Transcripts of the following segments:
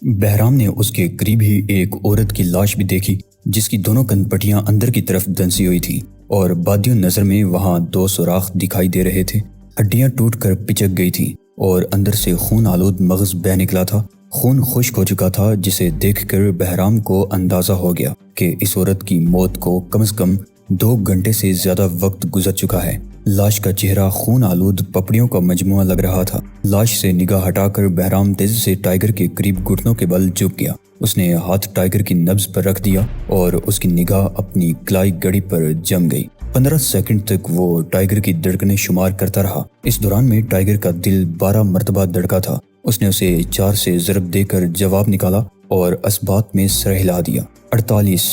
بہرام نے اس کے قریب ہی ایک عورت کی لاش بھی دیکھی جس کی دونوں کندپٹیاں اندر کی طرف دنسی ہوئی تھیں اور بادیوں نظر میں وہاں 2 سوراخ دکھائی دے رہے تھے۔ ہڈیاں ٹوٹ کر پچک گئی تھیں اور اندر سے خون آلود مغز بہہ نکلا تھا۔ خون خشک ہو چکا تھا جسے دیکھ کر بہرام کو اندازہ ہو گیا کہ اس عورت کی موت کو کم از کم 2 گھنٹے سے زیادہ وقت گزر چکا ہے۔ لاش کا چہرہ خون آلود پپڑیوں کا مجموعہ لگ رہا تھا۔ لاش سے نگاہ ہٹا کر بہرام تیزی سے ٹائیگر کے قریب گھٹنوں کے بل جھک گیا۔ اس نے ہاتھ ٹائیگر کی نبض پر رکھ دیا اور اس کی نگاہ اپنی کلائی گڑی پر جم گئی۔ 15 سیکنڈ تک وہ ٹائیگر کی دھڑکنیں شمار کرتا رہا۔ اس دوران میں ٹائیگر کا دل 12 مرتبہ دھڑکا تھا۔ اس نے اسے 4 سے ضرب دے کر جواب نکالا اور اسبات میں سر ہلا دیا۔ 48۔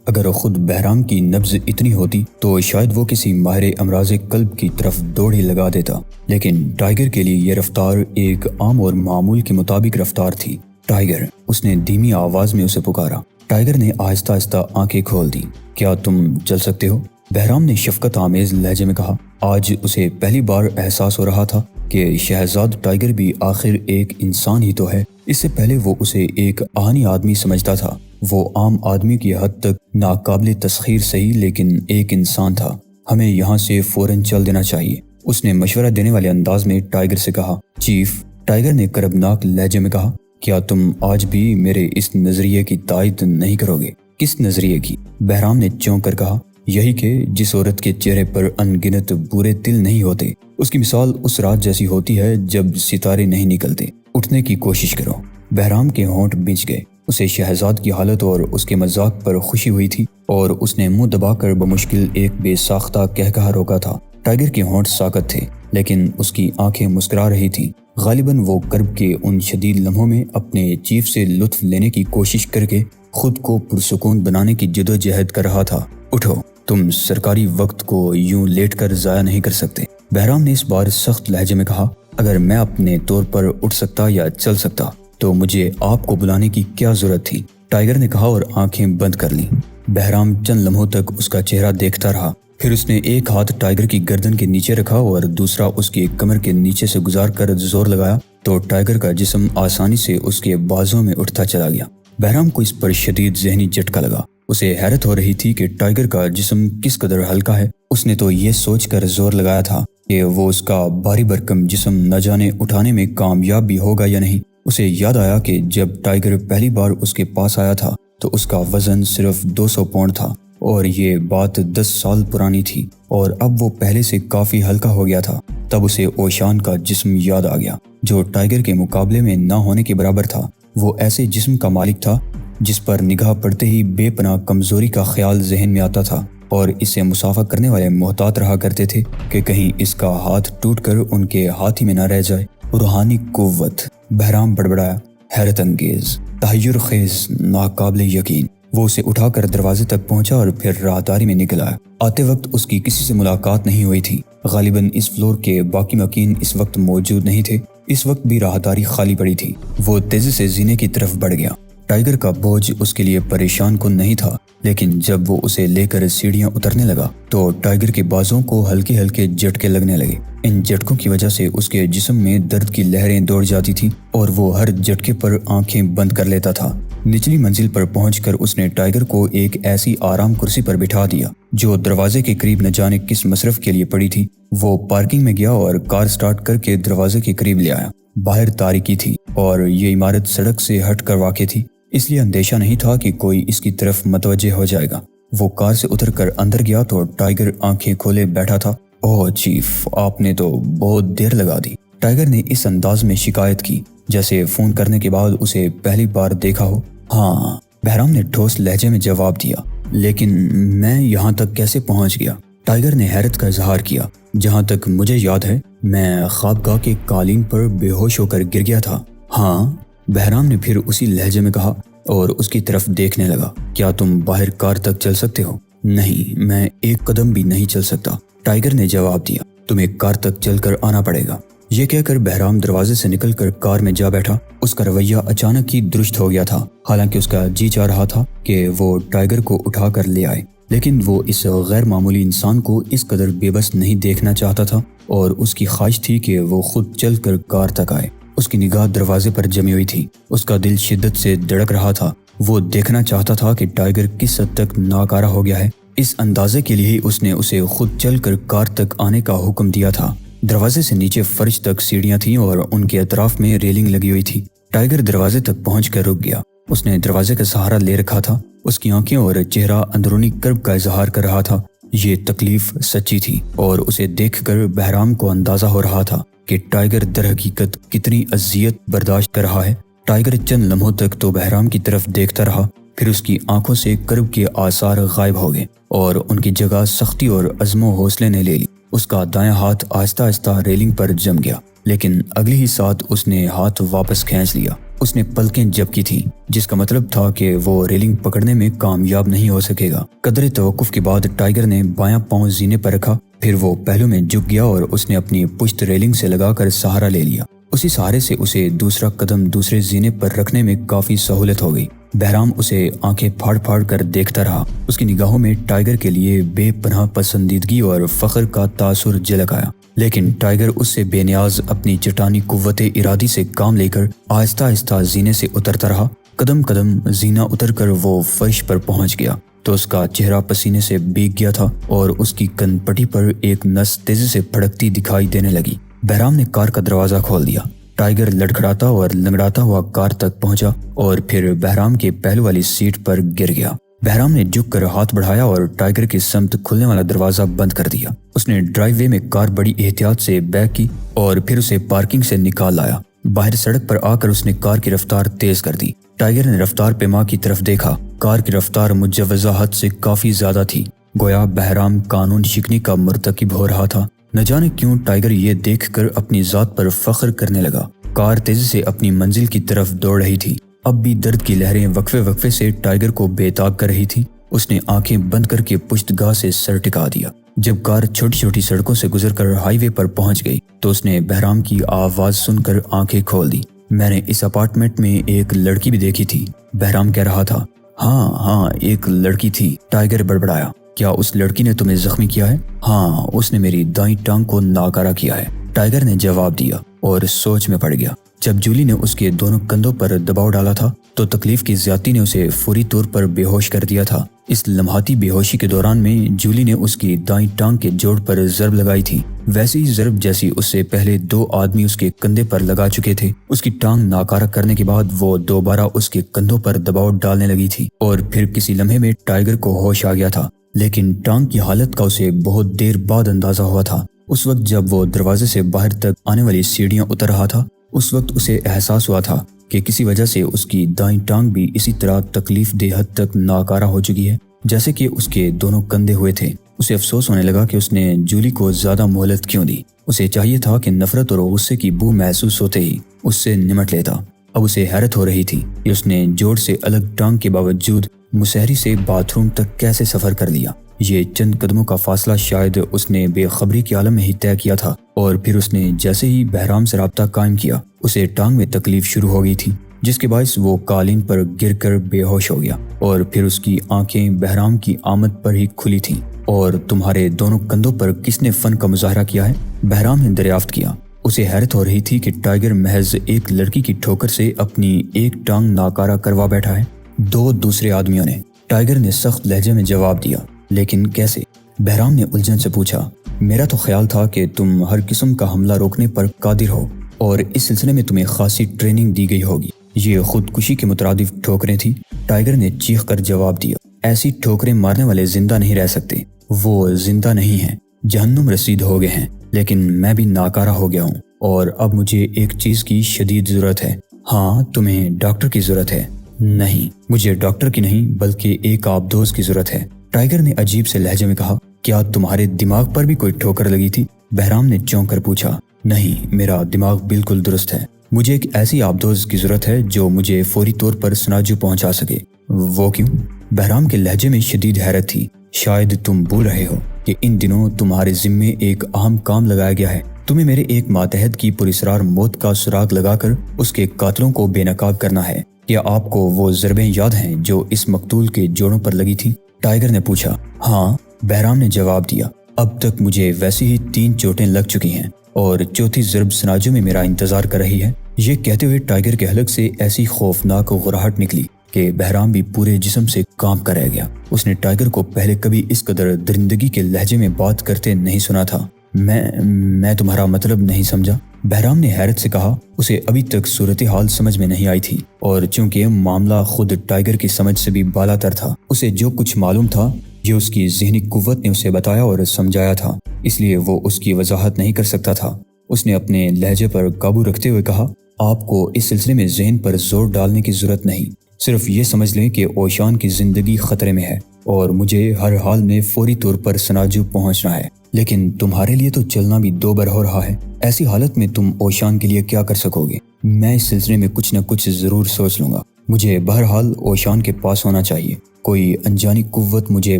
اگر خود بہرام کی نبض اتنی ہوتی تو شاید وہ کسی ماہر امراض قلب کی طرف دوڑ ہی لگا دیتا، لیکن ٹائیگر کے لیے یہ رفتار ایک عام اور معمول کے مطابق رفتار تھی۔ ٹائیگر، اس نے دھیمی آواز میں اسے پکارا۔ ٹائیگر نے آہستہ آہستہ آنکھیں کھول دی۔ کیا تم چل سکتے ہو؟ بہرام نے شفقت آمیز لہجے میں کہا۔ آج اسے پہلی بار احساس ہو رہا تھا کہ شہزاد ٹائیگر بھی آخر ایک انسان ہی تو ہے۔ اس سے پہلے وہ اسے ایک آہنی آدمی سمجھتا تھا۔ وہ عام آدمی کی حد تک ناقابل تسخیر صحیح، لیکن ایک انسان تھا۔ ہمیں یہاں سے فوراً چل دینا چاہیے، اس نے مشورہ دینے والے انداز میں ٹائیگر سے کہا۔ چیف، ٹائیگر نے کربناک لہجے میں کہا، کیا تم آج بھی میرے اس نظریے کی تائید نہیں کرو گے؟ کس نظریے کی؟ بہرام نے چونک کر کہا، یہی کہ جس عورت کے چہرے پر ان گنت برے تل نہیں ہوتے، اس کی مثال اس رات جیسی ہوتی ہے جب ستارے نہیں نکلتے۔ اٹھنے کی کوشش کرو۔ بہرام کے ہونٹ بھنج گئے۔ اسے شہزاد کی حالت اور اس کے مذاق پر خوشی ہوئی تھی اور اس نے منہ دبا کر بمشکل ایک بے ساختہ قہقہہ روکا تھا۔ ٹائیگر کے ہونٹ ساکت تھے لیکن اس کی آنکھیں مسکرا رہی تھیں۔ غالباً وہ کرب کے ان شدید لمحوں میں اپنے چیف سے لطف لینے کی کوشش کر کے خود کو پرسکون بنانے کی جدوجہد کر رہا تھا۔ اٹھو، تم سرکاری وقت کو یوں لیٹ کر ضائع نہیں کر سکتے، بہرام نے اس بار سخت لہجے میں کہا۔ اگر میں اپنے طور پر اٹھ سکتا یا چل سکتا تو مجھے آپ کو بلانے کی کیا ضرورت تھی؟ ٹائیگر نے کہا اور آنکھیں بند کر لیں۔ بہرام چند لمحوں تک اس کا چہرہ دیکھتا رہا، پھر اس نے ایک ہاتھ ٹائیگر کی گردن کے نیچے رکھا اور دوسرا اس کی کمر کے نیچے سے گزار کر زور لگایا تو ٹائیگر کا جسم آسانی سے اس کے بازوں میں اٹھتا چلا گیا۔ بہرام کو اس پر شدید ذہنی جھٹکا لگا۔ اسے حیرت ہو رہی تھی کہ ٹائیگر کا جسم کس قدر ہلکا ہے۔ اس نے تو یہ سوچ کر زور لگایا تھا کہ وہ اس کا بھاری بھرکم جسم نہ جانے اٹھانے میں کامیاب بھی ہوگا یا نہیں۔ اسے یاد آیا کہ جب ٹائیگر پہلی بار اس کے پاس آیا تھا تو اس کا وزن صرف 200 پاؤنڈ تھا اور یہ بات 10 سال پرانی تھی، اور اب وہ پہلے سے کافی ہلکا ہو گیا تھا۔ تب اسے اوشان کا جسم یاد آ گیا جو ٹائیگر کے مقابلے میں نہ ہونے کے برابر تھا۔ وہ ایسے جسم کا مالک تھا جس پر نگاہ پڑتے ہی بے پناہ کمزوری کا خیال ذہن میں آتا تھا، اور اس سے مسافہ کرنے والے محتاط رہا کرتے تھے کہ کہیں اس کا ہاتھ ٹوٹ کر ان کے ہاتھ ہی میں نہ رہ جائے۔ روحانی قوت، بہرام بڑبڑایا، حیرت انگیز، تحیر خیز، ناقابل یقین۔ وہ اسے اٹھا کر دروازے تک پہنچا اور پھر راہداری میں نکل آیا۔ آتے وقت اس کی کسی سے ملاقات نہیں ہوئی تھی۔ غالباً اس فلور کے باقی مکین اس وقت موجود نہیں تھے۔ اس وقت بھی راہداری خالی پڑی تھی۔ وہ تیزی سے زینے کی طرف بڑھ گیا۔ ٹائیگر کا بوجھ اس کے لیے پریشان کن نہیں تھا، لیکن جب وہ اسے لے کر سیڑھیاں اترنے لگا تو ٹائیگر کے بازوں کو ہلکے ہلکے جھٹکے لگنے لگے۔ ان جھٹکوں کی وجہ سے اس کے جسم میں درد کی لہریں دوڑ جاتی تھیں اور وہ ہر جھٹکے پر آنکھیں بند کر لیتا تھا۔ نچلی منزل پر پہنچ کر اس نے ٹائیگر کو ایک ایسی آرام کرسی پر بٹھا دیا جو دروازے کے قریب نہ جانے کس مصرف کے لیے پڑی تھی۔ وہ پارکنگ میں گیا اور کار سٹارٹ کر کے دروازے کے قریب لے آیا۔ باہر تاریکی تھی اور یہ عمارت سڑک سے ہٹ کر واقع تھی، اس لیے اندیشہ نہیں تھا کہ کوئی اس کی طرف متوجہ ہو جائے گا۔ وہ کار سے اتر کر اندر گیا تو ٹائیگر آنکھیں کھولے بیٹھا تھا۔ اوہ چیف، آپ نے تو بہت دیر لگا دی، ٹائیگر نے اس انداز میں شکایت کی جیسے فون کرنے کے بعد اسے پہلی بار دیکھا ہو۔ ہاں، بہرام نے ٹھوس لہجے میں جواب دیا، لیکن میں یہاں تک کیسے پہنچ گیا؟ ٹائیگر نے حیرت کا اظہار کیا۔ جہاں تک مجھے یاد ہے میں خوابگاہ کے قالین پر بے ہوش ہو کر گر گیا تھا۔ ہاں، بہرام نے پھر اسی لہجے میں کہا اور اس کی طرف دیکھنے لگا۔ کیا تم باہر کار تک چل سکتے ہو؟ نہیں، میں ایک قدم بھی نہیں چل سکتا، ٹائیگر نے جواب دیا۔ تمہیں کار تک چل کر آنا پڑے گا۔ یہ کہہ کر بہرام دروازے سے نکل کر کار میں جا بیٹھا۔ اس کا رویہ اچانک ہی درست ہو گیا تھا، حالانکہ اس کا جی چاہ رہا تھا کہ وہ ٹائیگر کو اٹھا کر لے آئے، لیکن وہ اس غیر معمولی انسان کو اس قدر بے بس نہیں دیکھنا چاہتا تھا اور اس کی خواہش تھی کہ وہ خود چل کر کار تک آئے۔ اس کی نگاہ دروازے پر جمی ہوئی تھی۔ اس کا دل شدت سے دھڑک رہا تھا۔ وہ دیکھنا چاہتا تھا کہ ٹائیگر کس حد تک ناکارہ ہو گیا ہے۔ اس اندازے کے لیے اس نے اسے خود چل کر کار تک آنے کا حکم دیا تھا۔ دروازے سے نیچے فرش تک سیڑھیاں تھیں اور ان کے اطراف میں ریلنگ لگی ہوئی تھی۔ ٹائیگر دروازے تک پہنچ کر رک گیا۔ اس نے دروازے کا سہارا لے رکھا تھا۔ اس کی آنکھیں اور چہرہ اندرونی کرب کا اظہار کر رہا تھا۔ یہ تکلیف سچی تھی اور اسے دیکھ کر بہرام کو اندازہ ہو رہا تھا کہ ٹائیگر در حقیقت کتنی اذیت برداشت کر رہا ہے۔ ٹائیگر چند لمحوں تک تو بہرام کی طرف دیکھتا رہا، پھر اس کی آنکھوں سے کرب کے آثار غائب ہو گئے اور ان کی جگہ سختی اور عزم و حوصلے نے لے لی۔ اس کا دایاں ہاتھ آہستہ آہستہ ریلنگ پر جم گیا، لیکن اگلی ہی ساتھ اس نے ہاتھ واپس کھینچ لیا۔ اس نے پلکیں جھپکی تھیں، جس کا مطلب تھا کہ وہ ریلنگ پکڑنے میں کامیاب نہیں ہو سکے گا۔ قدرے توقف کے بعد ٹائیگر نے بایاں پاؤں زینے پر رکھا، پھر وہ پہلو میں جھک گیا اور اس نے اپنی پشت ریلنگ سے لگا کر سہارا لے لیا۔ اسی سہارے سے اسے دوسرا قدم دوسرے زینے پر رکھنے میں کافی سہولت ہو گئی۔ بہرام اسے آنکھیں پھاڑ پھاڑ کر دیکھتا رہا۔ اس کی نگاہوں میں ٹائیگر کے لیے بے پناہ پسندیدگی اور فخر کا تاثر جھلک آیا، لیکن ٹائیگر اس سے بے نیاز اپنی چٹانی قوت ارادی سے کام لے کر آہستہ آہستہ زینے سے اترتا رہا۔ قدم قدم زینہ اتر کر وہ فرش پر پہنچ گیا تو اس کا چہرہ پسینے سے بھیگ گیا تھا اور اس کی کن پٹی پر ایک نس تیزی سے پھڑکتی دکھائی دینے لگی۔ بہرام نے کار کا دروازہ کھول دیا۔ ٹائیگر لڑکھڑاتا اور لنگڑاتا ہوا کار تک پہنچا اور پھر بہرام کے پہلو والی سیٹ پر گر گیا۔ بہرام نے جھک کر ہاتھ بڑھایا اور ٹائیگر کی سمت کھلنے والا دروازہ بند کر دیا۔ اس نے ڈرائیو وے میں کار بڑی احتیاط سے بیک کی اور پھر اسے پارکنگ سے نکال لایا۔ باہر سڑک پر آ کر اس نے کار کی رفتار تیز کر دی۔ ٹائیگر نے رفتار پیما کی طرف دیکھا۔ کار کی رفتار مجوزہ حد سے کافی زیادہ تھی، گویا بہرام قانون شکنی کا مرتکب ہو رہا تھا۔ نہ جانے کیوں ٹائیگر یہ دیکھ کر اپنی ذات پر فخر کرنے لگا۔ کار تیزی سے اپنی منزل کی طرف دوڑ رہی تھی۔ اب بھی درد کی لہریں وقفے وقفے سے ٹائیگر کو بے تاب کر رہی تھی۔ اس نے آنکھیں بند کر کے پشت گاہ سے سر ٹکا دیا۔ جب کار چھوٹی چھوٹی سڑکوں سے گزر کر ہائی وے پر پہنچ گئی تو اس نے بہرام کی آواز سن کر آنکھیں کھول دی۔ میں نے اس اپارٹمنٹ میں ایک لڑکی بھی دیکھی تھی، بہرام کہہ رہا تھا۔ ہاں ایک لڑکی تھی، ٹائیگر بڑبڑایا۔ کیا اس لڑکی نے تمہیں زخمی کیا ہے؟ ہاں، اس نے میری دائیں ٹانگ کو ناکارہ کیا ہے، ٹائیگر نے جواب دیا اور سوچ میں پڑ گیا۔ جب جولی نے اس کے دونوں کندھوں پر دباؤ ڈالا تھا تو تکلیف کی زیادتی نے اسے فوری طور پر بے ہوش کر دیا تھا۔ اس لمحاتی بے ہوشی کے دوران میں جولی نے اس کی دائیں ٹانگ کے جوڑ پر ضرب لگائی تھی، ویسی ہی ضرب جیسی اس سے پہلے 2 آدمی اس کے کندھے پر لگا چکے تھے۔ اس کی ٹانگ ناکارہ کرنے کے بعد وہ دوبارہ اس کے کندھوں پر دباؤ ڈالنے لگی تھی اور پھر کسی لمحے میں ٹائیگر کو ہوش آ گیا تھا، لیکن ٹانگ کی حالت کا اسے بہت دیر بعد اندازہ ہوا تھا۔ اس وقت جب وہ دروازے سے باہر تک آنے والی سیڑھیاں اتر رہا تھا، اس وقت اسے احساس ہوا تھا کہ کسی وجہ سے اس کی دائیں ٹانگ بھی اسی طرح تکلیف دہ حد تک ناکارہ ہو چکی ہے جیسے کہ اس کے دونوں کندھے ہوئے تھے۔ اسے افسوس ہونے لگا کہ اس نے جولی کو زیادہ مہلت کیوں دی۔ اسے چاہیے تھا کہ نفرت اور غصے کی بو محسوس ہوتے ہی اس سے نمٹ لیتا۔ اب اسے حیرت ہو رہی تھی کہ اس نے جوڑ سے الگ ٹانگ کے باوجود مسہری سے باتھ روم تک کیسے سفر کر لیا۔ یہ چند قدموں کا فاصلہ شاید اس نے بے خبری کے عالم میں ہی طے کیا تھا، اور پھر اس نے جیسے ہی بہرام سے رابطہ قائم کیا اسے ٹانگ میں تکلیف شروع ہو گئی تھی، جس کے باعث وہ قالین پر گر کر بے ہوش ہو گیا، اور پھر اس کی آنکھیں بہرام کی آمد پر ہی کھلی تھیں۔ اور تمہارے دونوں کندھوں پر کس نے فن کا مظاہرہ کیا ہے؟ بہرام نے دریافت کیا۔ اسے حیرت ہو رہی تھی کہ ٹائیگر محض ایک لڑکی کی ٹھوکر سے اپنی ایک ٹانگ ناکارہ کروا بیٹھا ہے۔ 2 دوسرے آدمیوں نے، ٹائیگر نے سخت لہجے میں جواب دیا۔ لیکن کیسے؟ بہرام نے الجھن سے پوچھا۔ میرا تو خیال تھا کہ تم ہر قسم کا حملہ روکنے پر قادر ہو اور اس سلسلے میں تمہیں خاصی ٹریننگ دی گئی ہوگی۔ یہ خودکشی کے مترادف ٹھوکریں تھیں، ٹائیگر نے چیخ کر جواب دیا۔ ایسی ٹھوکریں مارنے والے زندہ نہیں رہ سکتے، وہ زندہ نہیں ہیں، جہنم رسید ہو گئے ہیں، لیکن میں بھی ناکارہ ہو گیا ہوں اور اب مجھے ایک چیز کی شدید ضرورت ہے۔ ہاں، تمہیں ڈاکٹر کی ضرورت ہے؟ نہیں، مجھے ڈاکٹر کی نہیں بلکہ ایک آبدوز کی ضرورت ہے، ٹائیگر نے عجیب سے لہجے میں کہا۔ کیا تمہارے دماغ پر بھی کوئی ٹھوکر لگی تھی؟ بہرام نے چونک کر پوچھا۔ نہیں، میرا دماغ بالکل درست ہے، مجھے ایک ایسی آبدوز کی ضرورت ہے جو مجھے فوری طور پر سناجو پہنچا سکے۔ وہ کیوں؟ بہرام کے لہجے میں شدید حیرت تھی۔ شاید تم بھول رہے ہو کہ ان دنوں تمہارے ذمے ایک اہم کام لگایا گیا ہے۔ تمہیں میرے ایک ماتحت کی پراسرار موت کا سراغ لگا کر اس کے قاتلوں کو بے نقاب کرنا ہے۔ کیا آپ کو وہ ضربیں یاد ہیں جو اس مقتول کے جوڑوں پر لگی تھی؟ ٹائیگر نے پوچھا۔ ہاں، بہرام نے جواب دیا۔ اب تک مجھے ویسی ہی 3 چوٹیں لگ چکی ہیں اور چوتھی ضرب سناجو میں میرا انتظار کر رہی ہے۔ یہ کہتے ہوئے ٹائیگر کے حلق سے ایسی خوفناک غراہٹ نکلی کہ بہرام بھی پورے جسم سے کانپ کر رہ گیا۔ اس نے ٹائیگر کو پہلے کبھی اس قدر درندگی کے لہجے میں بات کرتے نہیں سنا تھا۔ میں تمہارا مطلب نہیں سمجھا، بہرام نے حیرت سے کہا۔ اسے ابھی تک صورتحال سمجھ میں نہیں آئی تھی، اور چونکہ معاملہ خود ٹائیگر کی سمجھ سے بھی بالا تر تھا، اسے جو کچھ معلوم تھا یہ اس کی ذہنی قوت نے اسے بتایا اور سمجھایا تھا، اس لیے وہ اس کی وضاحت نہیں کر سکتا تھا۔ اس نے اپنے لہجے پر قابو رکھتے ہوئے کہا، آپ کو اس سلسلے میں ذہن پر زور ڈالنے کی ضرورت نہیں، صرف یہ سمجھ لیں کہ اوشان کی زندگی خطرے میں ہے اور مجھے ہر حال میں فوری طور پر سناجو پہنچنا ہے، لیکن تمہارے لیے تو چلنا بھی دو بر ہو رہا ہے۔ ایسی حالت میں تم اوشان کے لیے کیا کر سکو گے؟ میں اس سلسلے میں کچھ نہ کچھ ضرور سوچ لوں گا۔ مجھے بہرحال اوشان کے پاس ہونا چاہیے، کوئی انجانی قوت مجھے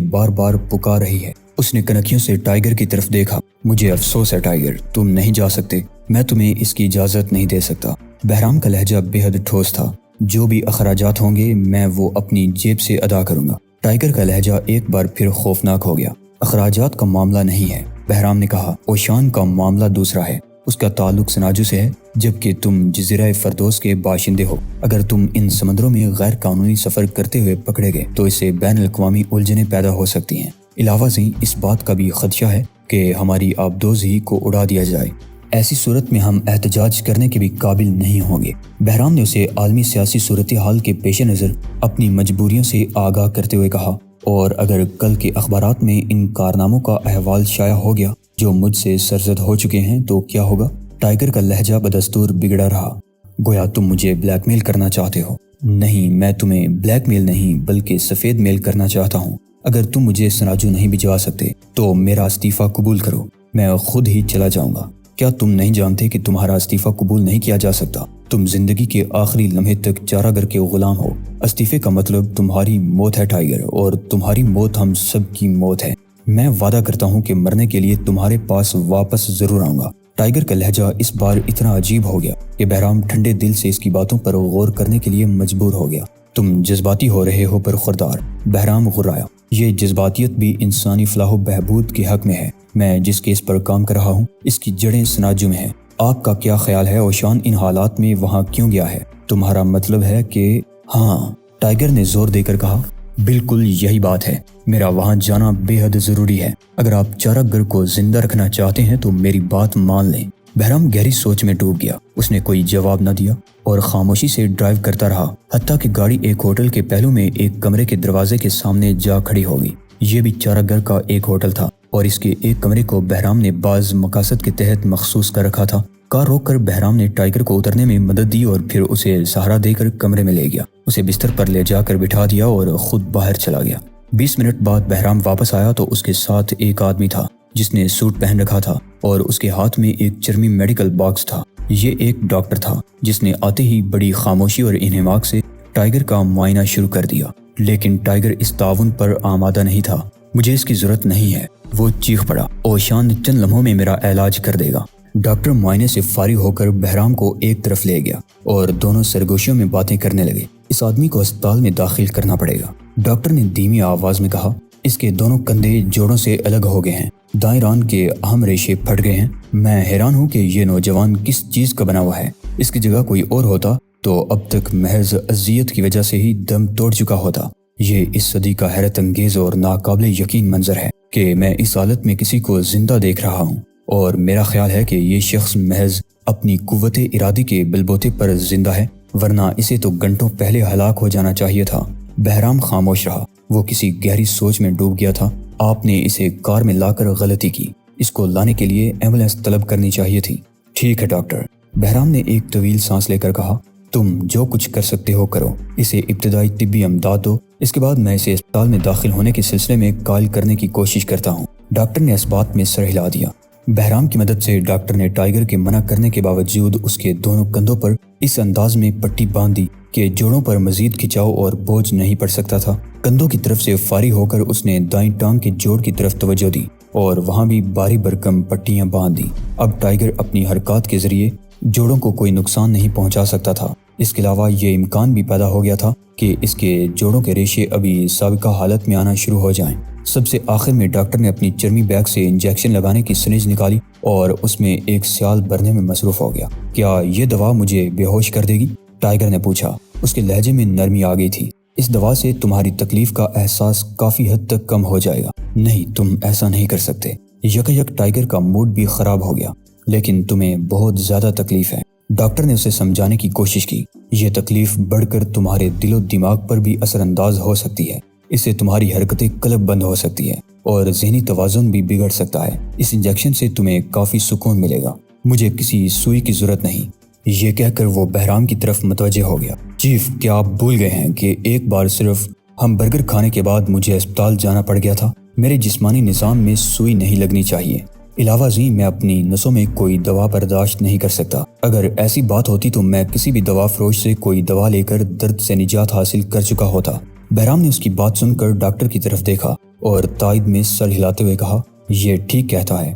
بار بار پکار رہی ہے۔ اس نے کنکیوں سے ٹائیگر کی طرف دیکھا۔ مجھے افسوس ہے ٹائیگر، تم نہیں جا سکتے، میں تمہیں اس کی اجازت نہیں دے سکتا۔ بہرام کا لہجہ بے حد ٹھوس تھا۔ جو بھی اخراجات ہوں گے میں وہ اپنی جیب سے ادا کروں گا۔ ٹائیگر کا لہجہ ایک بار پھر خوفناک ہو گیا۔ اخراجات کا معاملہ نہیں ہے، بہرام نے کہا، اوشان کا معاملہ دوسرا ہے۔ اس کا تعلق سناجو سے ہے، جبکہ تم جزیرہ فردوس کے باشندے ہو۔ اگر تم ان سمندروں میں غیر قانونی سفر کرتے ہوئے پکڑے گئے تو اسے بین الاقوامی الجھنیں پیدا ہو سکتی ہیں۔ علاوہ ازیں اس بات کا بھی خدشہ ہے کہ ہماری آبدوزی کو اڑا دیا جائے۔ ایسی صورت میں ہم احتجاج کرنے کے بھی قابل نہیں ہوں گے۔ بہرام نے اسے عالمی سیاسی صورتحال کے پیش نظر اپنی مجبوریوں سے آگاہ کرتے ہوئے کہا، اور اگر کل کے اخبارات میں ان کارناموں کا احوال شائع ہو گیا جو مجھ سے سرزد ہو چکے ہیں تو کیا ہوگا؟ ٹائیگر کا لہجہ بدستور بگڑا رہا۔ گویا تم مجھے بلیک میل کرنا چاہتے ہو۔ نہیں، میں تمہیں بلیک میل نہیں بلکہ سفید میل کرنا چاہتا ہوں۔ اگر تم مجھے سناجو نہیں بھجوا سکتے تو میرا استعفیٰ قبول کرو، میں خود ہی چلا جاؤں گا۔ کیا تم نہیں جانتے کہ تمہارا استعفیٰ قبول نہیں کیا جا سکتا؟ تم زندگی کے آخری لمحے تک چارہ گر کے غلام ہو۔ استعفے کا مطلب تمہاری موت ہے ٹائیگر، اور تمہاری موت ہم سب کی موت ہے۔ میں وعدہ کرتا ہوں کہ مرنے کے لیے تمہارے پاس واپس ضرور آؤں گا۔ ٹائیگر کا لہجہ اس بار اتنا عجیب ہو گیا کہ بہرام ٹھنڈے دل سے اس کی باتوں پر غور کرنے کے لیے مجبور ہو گیا۔ تم جذباتی ہو رہے ہو برخوردار، بہرام غرایا۔ یہ جذباتیت بھی انسانی فلاح و بہبود کے حق میں ہے۔ میں جس کیس پر کام کر رہا ہوں اس کی جڑیں سناجو میں ہیں۔ آپ کا کیا خیال ہے اوشان ان حالات میں وہاں کیوں گیا ہے؟ تمہارا مطلب ہے کہ… ہاں، ٹائیگر نے زور دے کر کہا، بالکل یہی بات ہے۔ میرا وہاں جانا بے حد ضروری ہے۔ اگر آپ چارہ گر کو زندہ رکھنا چاہتے ہیں تو میری بات مان لیں۔ بہرام گہری سوچ میں ڈوب گیا۔ اس نے کوئی جواب نہ دیا اور خاموشی سے ڈرائیو کرتا رہا، حتیٰ کہ گاڑی ایک ہوٹل کے پہلو میں ایک کمرے کے دروازے کے سامنے جا کھڑی ہو گئی۔ یہ بھی چارہ گر کا ایک ہوٹل تھا اور اس کے ایک کمرے کو بہرام نے بعض مقاصد کے تحت مخصوص کر رکھا تھا۔ کار روک کر بہرام نے ٹائیگر کو اترنے میں مدد دی اور پھر اسے سہارا دے کر کمرے میں لے گیا۔ اسے بستر پر لے جا کر بٹھا دیا اور خود باہر چلا گیا۔ 20 منٹ بعد بہرام واپس آیا تو اس کے ساتھ ایک آدمی تھا جس نے سوٹ پہن رکھا تھا اور اس کے ہاتھ میں ایک چرمی میڈیکل باکس تھا۔ یہ ایک ڈاکٹر تھا جس نے آتے ہی بڑی خاموشی اور انہماک سے ٹائیگر کا معائنہ شروع کر دیا، لیکن ٹائیگر اس تعاون پر آمادہ نہیں تھا۔ مجھے اس کی ضرورت نہیں ہے، وہ چیخ پڑا۔ اوشان چند لمحوں میں میرا علاج کر دے گا۔ ڈاکٹر معائنے سے فارغ ہو کر بہرام کو ایک طرف لے گیا اور دونوں سرگوشیوں میں باتیں کرنے لگے۔ اس آدمی کو اسپتال میں داخل کرنا پڑے گا، ڈاکٹر نے دھیمی آواز میں کہا۔ اس کے دونوں کندھے جوڑوں سے الگ ہو گئے ہیں، دائیں ران کے اہم ریشے پھٹ گئے ہیں۔ میں حیران ہوں کہ یہ نوجوان کس چیز کا بنا ہوا ہے۔ اس کی جگہ کوئی اور ہوتا تو اب تک محض اذیت کی وجہ سے ہی دم توڑ چکا ہوتا۔ یہ اس صدی کا حیرت انگیز اور ناقابل یقین منظر ہے کہ میں اس حالت میں کسی کو زندہ دیکھ رہا ہوں، اور میرا خیال ہے کہ یہ شخص محض اپنی قوت ارادی کے بلبوتے پر زندہ ہے، ورنہ اسے تو گھنٹوں پہلے ہلاک ہو جانا چاہیے تھا۔ بہرام خاموش رہا، وہ کسی گہری سوچ میں ڈوب گیا تھا۔ آپ نے اسے کار میں لا کر غلطی کی، اس کو لانے کے لیے ایمبولینس طلب کرنی چاہیے تھی۔ ٹھیک ہے ڈاکٹر، بہرام نے ایک طویل سانس لے کر کہا، تم جو کچھ کر سکتے ہو کرو، اسے ابتدائی طبی امداد دو، اس کے بعد میں اسے اسپتال میں داخل ہونے کے سلسلے میں قائل کرنے کی کوشش کرتا ہوں۔ ڈاکٹر نے اس بات میں سر ہلا دیا۔ بہرام کی مدد سے ڈاکٹر نے ٹائیگر کے منع کرنے کے باوجود اس کے دونوں کندھوں پر اس انداز میں پٹی باندھ دی کہ جوڑوں پر مزید کھچاؤ اور بوجھ نہیں پڑ سکتا تھا۔ کندھوں کی طرف سے فارغ ہو کر اس نے دائیں ٹانگ کے جوڑ کی طرف توجہ دی اور وہاں بھی باری بھرکم پٹیاں باندھ دی۔ اب ٹائیگر اپنی حرکات کے ذریعے جوڑوں کو کوئی نقصان نہیں پہنچا سکتا تھا۔ اس کے علاوہ یہ امکان بھی پیدا ہو گیا تھا کہ اس کے جوڑوں کے ریشے ابھی سابقہ حالت میں آنا شروع ہو جائیں۔ سب سے آخر میں ڈاکٹر نے اپنی چرمی بیگ سے انجیکشن لگانے کی سرنج نکالی اور اس میں ایک سیال بھرنے میں مصروف ہو گیا۔ کیا یہ دوا مجھے بے ہوش کر دے گی؟ ٹائیگر نے پوچھا۔ اس کے لہجے میں نرمی آ گئی تھی۔ اس دوا سے تمہاری تکلیف کا احساس کافی حد تک کم ہو جائے گا۔ نہیں، تم ایسا نہیں کر سکتے۔ یک ٹائیگر کا موڈ بھی خراب ہو گیا۔ لیکن تمہیں بہت زیادہ تکلیف ہے۔ ڈاکٹر نے اسے سمجھانے کی کوشش کی۔ یہ تکلیف بڑھ کر تمہارے دل و دماغ پر بھی اثر انداز ہو سکتی ہے۔ اس سے تمہاری حرکتیں قلب بند ہو سکتی ہے اور ذہنی توازن بھی بگڑ سکتا ہے۔ اس انجیکشن سے تمہیں کافی سکون ملے گا۔ مجھے کسی سوئی کی ضرورت نہیں۔ یہ کہہ کر وہ بہرام کی طرف متوجہ ہو گیا۔ چیف، کیا آپ بھول گئے ہیں کہ ایک بار صرف ہم برگر کھانے کے بعد مجھے اسپتال جانا پڑ گیا تھا؟ میرے جسمانی نظام میں سوئی نہیں لگنی چاہیے۔ علاوہ ازیں میں اپنی نسوں میں کوئی دوا برداشت نہیں کر سکتا۔ اگر ایسی بات ہوتی تو میں کسی بھی دوا فروش سے کوئی دوا لے کر درد سے نجات حاصل کر چکا ہوتا۔ بہرام نے اس کی بات سن کر ڈاکٹر کی طرف دیکھا اور تائید میں سر ہلاتے ہوئے کہا، یہ ٹھیک کہتا ہے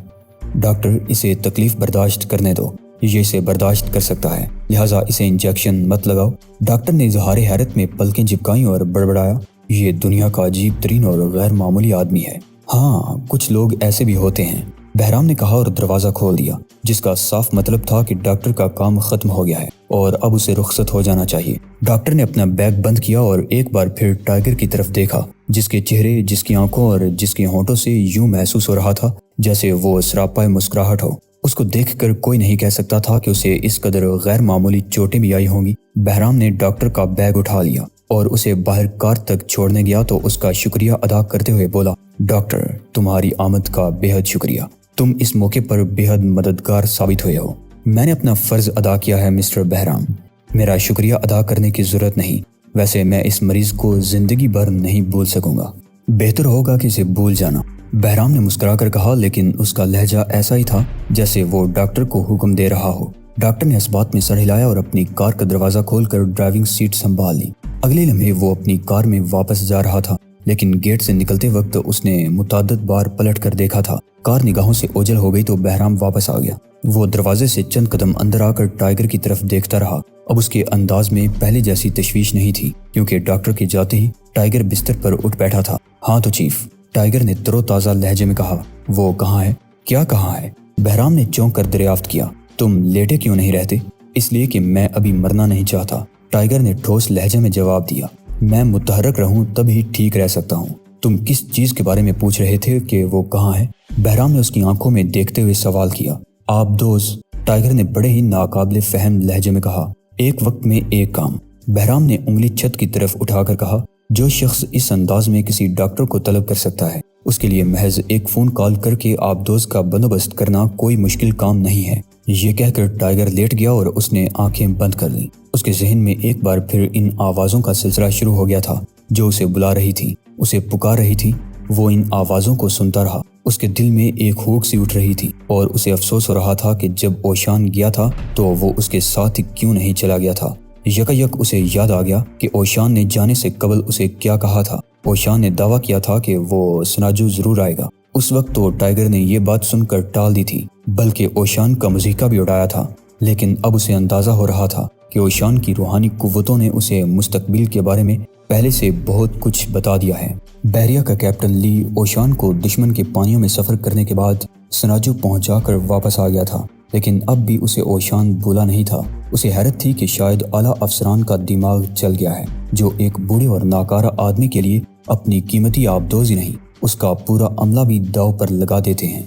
ڈاکٹر، اسے تکلیف برداشت کرنے دو۔ یہ اسے برداشت کر سکتا ہے، لہٰذا اسے انجیکشن مت لگاؤ۔ ڈاکٹر نے اظہار حیرت میں پلکیں جھپکائیں اور بڑبڑایا، یہ دنیا کا عجیب ترین اور غیر معمولی آدمی ہے۔ ہاں، کچھ لوگ ایسے بھی ہوتے ہیں، بہرام نے کہا اور دروازہ کھول دیا، جس کا صاف مطلب تھا کہ ڈاکٹر کا کام ختم ہو گیا ہے اور اب اسے رخصت ہو جانا چاہیے۔ ڈاکٹر نے اپنا بیگ بند کیا اور ایک بار پھر ٹائیگر کی طرف دیکھا، جس کے چہرے، جس کی آنکھوں اور جس کے ہونٹوں سے یوں محسوس ہو رہا تھا جیسے وہ سراپا مسکراہٹ ہو۔ اس کو دیکھ کر کوئی نہیں کہہ سکتا تھا کہ اسے اس قدر غیر معمولی چوٹیں بھی آئی ہوں گی۔ بہرام نے ڈاکٹر کا بیگ اٹھا لیا اور اسے باہر کار تک چھوڑنے گیا تو اس کا شکریہ ادا کرتے ہوئے بولا، ڈاکٹر، تمہاری آمد کا بے حد شکریہ۔ تم اس موقع پر بے حد مددگار ثابت ہوئے ہو۔ میں نے اپنا فرض ادا کیا ہے مسٹر بہرام، میرا شکریہ ادا کرنے کی ضرورت نہیں۔ ویسے میں اس مریض کو زندگی بھر نہیں بھول سکوں گا۔ بہتر ہوگا کہ اسے بھول جانا، بہرام نے مسکرا کر کہا، لیکن اس کا لہجہ ایسا ہی تھا جیسے وہ ڈاکٹر کو حکم دے رہا ہو۔ ڈاکٹر نے اس بات میں سر ہلایا اور اپنی کار کا دروازہ کھول کر ڈرائیونگ سیٹ سنبھال لی۔ اگلے لمحے وہ اپنی کار میں واپس جا رہا تھا، لیکن گیٹ سے نکلتے وقت اس نے متعدد بار پلٹ کر دیکھا تھا۔ کار نگاہوں سے اوجھل ہو گئی تو بہرام واپس آ گیا۔ وہ دروازے سے چند قدم اندر آ کر ٹائیگر کی طرف دیکھتا رہا۔ اب اس کے انداز میں پہلے جیسی تشویش نہیں تھی، کیونکہ ڈاکٹر کے جاتے ہی ٹائیگر بستر پر اٹھ بیٹھا تھا۔ ہاں تو چیف، ٹائیگر نے ترو تازہ لہجے میں کہا، وہ کہاں ہے؟ کیا کہاں ہے؟ بہرام نے چونک کر دریافت کیا۔ تم لیٹے کیوں نہیں رہتے؟ اس لیے کہ میں ابھی مرنا نہیں چاہتا، ٹائیگر نے ٹھوس لہجے میں جواب دیا۔ میں متحرک رہوں تب ہی ٹھیک رہ سکتا ہوں۔ تم کس چیز کے بارے میں پوچھ رہے تھے کہ وہ کہاں ہے؟ بہرام نے اس کی آنکھوں میں دیکھتے ہوئے سوال کیا۔ آپ دوست، ٹائیگر نے بڑے ہی ناقابل فہم لہجے میں کہا، ایک وقت میں ایک کام۔ بہرام نے انگلی چھت کی طرف اٹھا کر کہا، جو شخص اس انداز میں کسی ڈاکٹر کو طلب کر سکتا ہے، اس کے لیے محض ایک فون کال کر کے آپ دوست کا بندوبست کرنا کوئی مشکل کام نہیں ہے۔ یہ کہہ کر ٹائیگر لیٹ گیا اور اس نے آنکھیں بند کر لیں۔ اس کے ذہن میں ایک بار پھر ان آوازوں کا سلسلہ شروع ہو گیا تھا جو اسے بلا رہی تھی، اسے پکار رہی تھی۔ وہ ان آوازوں کو سنتا رہا۔ اس کے دل میں ایک ہوک سی اٹھ رہی تھی اور اسے افسوس ہو رہا تھا کہ جب اوشان گیا تھا تو وہ اس کے ساتھ کیوں نہیں چلا گیا تھا۔ یک اسے یاد آ گیا کہ اوشان نے جانے سے قبل اسے کیا کہا تھا۔ اوشان نے دعویٰ کیا تھا کہ وہ سناجو ضرور آئے گا۔ اس وقت تو ٹائیگر نے یہ بات سن کر ٹال دی تھی، بلکہ اوشان کا مذیقہ بھی اڑایا تھا۔ لیکن اب اسے اندازہ ہو رہا تھا کہ اوشان کی روحانی قوتوں نے اسے مستقبل کے بارے میں پہلے سے بہت کچھ بتا دیا ہے۔ بحریہ کا کیپٹن لی اوشان کو دشمن کے پانیوں میں سفر کرنے کے بعد سناجو پہنچا کر واپس آ گیا تھا، لیکن اب بھی اسے اوشان بھولا نہیں تھا۔ اسے حیرت تھی کہ شاید اعلیٰ افسران کا دماغ چل گیا ہے، جو ایک بوڑھے اور ناکارہ آدمی کے لیے اپنی قیمتی آبدوز ہی نہیں، اس کا پورا عملہ بھی داؤ پر لگا دیتے ہیں۔